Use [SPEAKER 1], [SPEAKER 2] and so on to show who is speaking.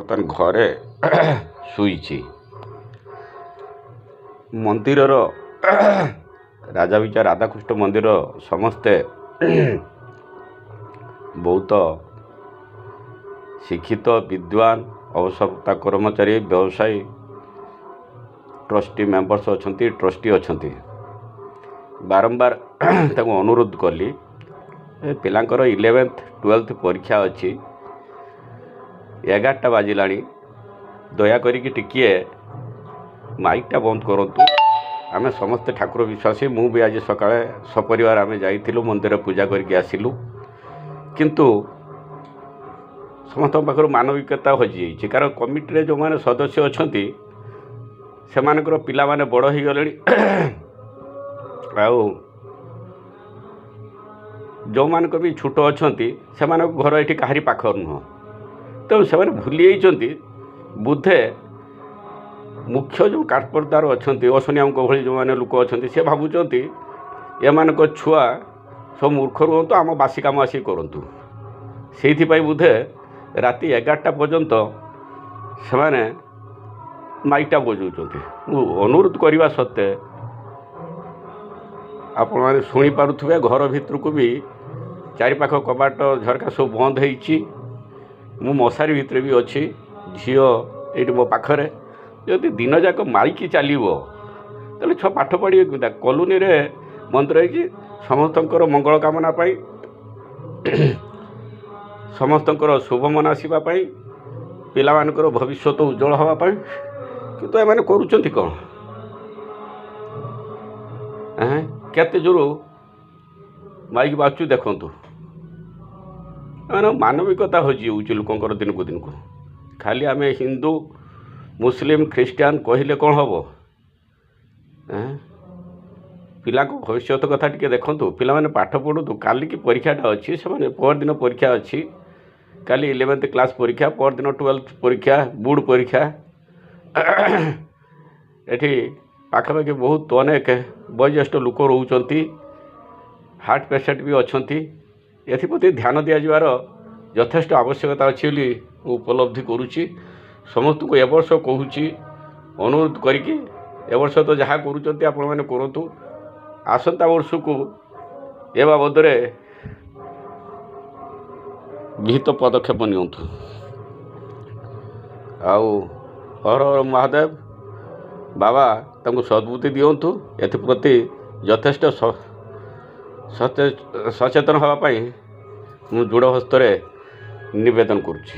[SPEAKER 1] ବର୍ତ୍ତମାନ ଘରେ ଶୋଇଛି। ମନ୍ଦିରର ରାଜା ବିଚାର ରାଧାକୃଷ୍ଣ ମନ୍ଦିର ସମସ୍ତେ ବହୁତ ଶିକ୍ଷିତ ବିଦ୍ୱାନ ଅବସରପ୍ରାପ୍ତ କର୍ମଚାରୀ ବ୍ୟବସାୟୀ ଟ୍ରଷ୍ଟି ମେମ୍ବର୍ସ ଅଛନ୍ତି, ଟ୍ରଷ୍ଟି ଅଛନ୍ତି। ବାରମ୍ବାର ତାଙ୍କୁ ଅନୁରୋଧ କଲି ପିଲାଙ୍କର 11th 12th ପରୀକ୍ଷା ଅଛି, 11ଟା ବାଜିଲାଣି, ଦୟାକରିକି ଟିକିଏ ମାଇକ୍ଟା ବନ୍ଦ କରନ୍ତୁ। ଆମେ ସମସ୍ତେ ଠାକୁର ବିଶ୍ୱାସୀ, ମୁଁ ବି ଆଜି ସକାଳେ ସପରିବାର ଆମେ ଯାଇଥିଲୁ ମନ୍ଦିର ପୂଜା କରିକି ଆସିଲୁ, କିନ୍ତୁ ସମସ୍ତଙ୍କ ପାଖରୁ ମାନବିକତା ହଜିଯାଇଛି। କାରଣ କମିଟିରେ ଯେଉଁମାନେ ସଦସ୍ୟ ଅଛନ୍ତି ସେମାନଙ୍କର ପିଲାମାନେ ବଡ଼ ହୋଇଗଲେଣି, ଆଉ ଯେଉଁମାନଙ୍କ ବି ଛୋଟ ଅଛନ୍ତି ସେମାନଙ୍କ ଘର ଏଠି କାହାରି ପାଖ ନୁହଁ। ତେଣୁ ସେମାନେ ଭୁଲି ଯାଇଛନ୍ତି ବୋଧେ ମୁଖ୍ୟ ଯେଉଁ କାଠପର୍ଦାର ଅଛନ୍ତି ଅସନିଆଙ୍କ ଭଳି ଯେଉଁମାନେ ଲୋକ ଅଛନ୍ତି ସେ ଭାବୁଛନ୍ତି ଏମାନଙ୍କ ଛୁଆ ସବୁ ମୂର୍ଖ ରୁହନ୍ତୁ, ଆମ ବାସି କାମ ଆସି କରନ୍ତୁ। ସେଇଥିପାଇଁ ବୋଧେ ରାତି 11ଟା ପର୍ଯ୍ୟନ୍ତ ସେମାନେ ମାଇକ୍ଟା ବଜାଉଛନ୍ତି। ମୁଁ ଅନୁରୋଧ କରିବା ସତ୍ତ୍ୱେ ଆପଣମାନେ ଶୁଣିପାରୁଥିବେ ଘର ଭିତରକୁ ବି ଚାରିପାଖ କବାଟ ଝରକା ସବୁ ବନ୍ଦ ହେଇଛି। ମୁଁ ମଶାରୀ ଭିତରେ ବି ଅଛି, ଝିଅ ଏଇଠି ମୋ ପାଖରେ। ଯଦି ଦିନଯାକ ମାଇକି ଚାଲିବ ତାହେଲେ ଛୁଆ ପାଠ ପଢ଼ିବେ କେମିତି? କଲୋନୀରେ ମନ୍ଦିର ହେଇଛି ସମସ୍ତଙ୍କର ମଙ୍ଗଳ କାମନା ପାଇଁ, ସମସ୍ତଙ୍କର ଶୁଭ ମନାସିବା ପାଇଁ, ପିଲାମାନଙ୍କର ଭବିଷ୍ୟତ ଉଜ୍ଜଳ ହେବା ପାଇଁ, କିନ୍ତୁ ଏମାନେ କରୁଛନ୍ତି କ'ଣ? କେତେ ଜୋର ମାଇକ୍ ବାଜୁଛି ଦେଖନ୍ତୁ। ଏମାନେ ମାନବିକତା ହଜିଯାଉଛି ଲୋକଙ୍କର ଦିନକୁ ଦିନକୁ। ଖାଲି ଆମେ ହିନ୍ଦୁ ମୁସଲିମ ଖ୍ରୀଷ୍ଟିଆନ କହିଲେ କ'ଣ ହେବ? ପିଲାଙ୍କ ଭବିଷ୍ୟତ କଥା ଟିକେ ଦେଖନ୍ତୁ। ପିଲାମାନେ ପାଠ ପଢ଼ନ୍ତୁ, କାଲିକି ପରୀକ୍ଷାଟା ଅଛି, ସେମାନେ ପରଦିନ ପରୀକ୍ଷା ଅଛି। କାଲି 11th କ୍ଲାସ୍ ପରୀକ୍ଷା, ପରଦିନ 12th ପରୀକ୍ଷା, ବୋର୍ଡ଼ ପରୀକ୍ଷା। ଏଠି ପାଖାପାଖି ବହୁତ ଅନେକ ବୟୋଜ୍ୟେଷ୍ଠ ଲୋକ ରହୁଛନ୍ତି, ହାର୍ଟ ପେସେଣ୍ଟ ବି ଅଛନ୍ତି। ଏଥିପ୍ରତି ଧ୍ୟାନ ଦିଆଯିବାର ଯଥେଷ୍ଟ ଆବଶ୍ୟକତା ଅଛି ବୋଲି ମୁଁ ଉପଲବ୍ଧି କରୁଛି। ସମସ୍ତଙ୍କୁ ଏ ବର୍ଷ କହୁଛି, ଅନୁରୋଧ କରିକି ଏ ବର୍ଷ ତ ଯାହା କରୁଛନ୍ତି ଆପଣମାନେ କରନ୍ତୁ, ଆସନ୍ତା ବର୍ଷକୁ ଏ ବାବଦରେ ବିହିତ ପଦକ୍ଷେପ ନିଅନ୍ତୁ। ଆଉ ହର ହର ମହାଦେବ, ବାବା ତାଙ୍କୁ ସଦ୍ବୁଦ୍ଧି ଦିଅନ୍ତୁ। ଏଥିପ୍ରତି ଯଥେଷ୍ଟ ସଚେତନ ହେବା ପାଇଁ ମୁଁ ଦୃଢ଼ ହସ୍ତରେ ନିବେଦନ କରୁଛି।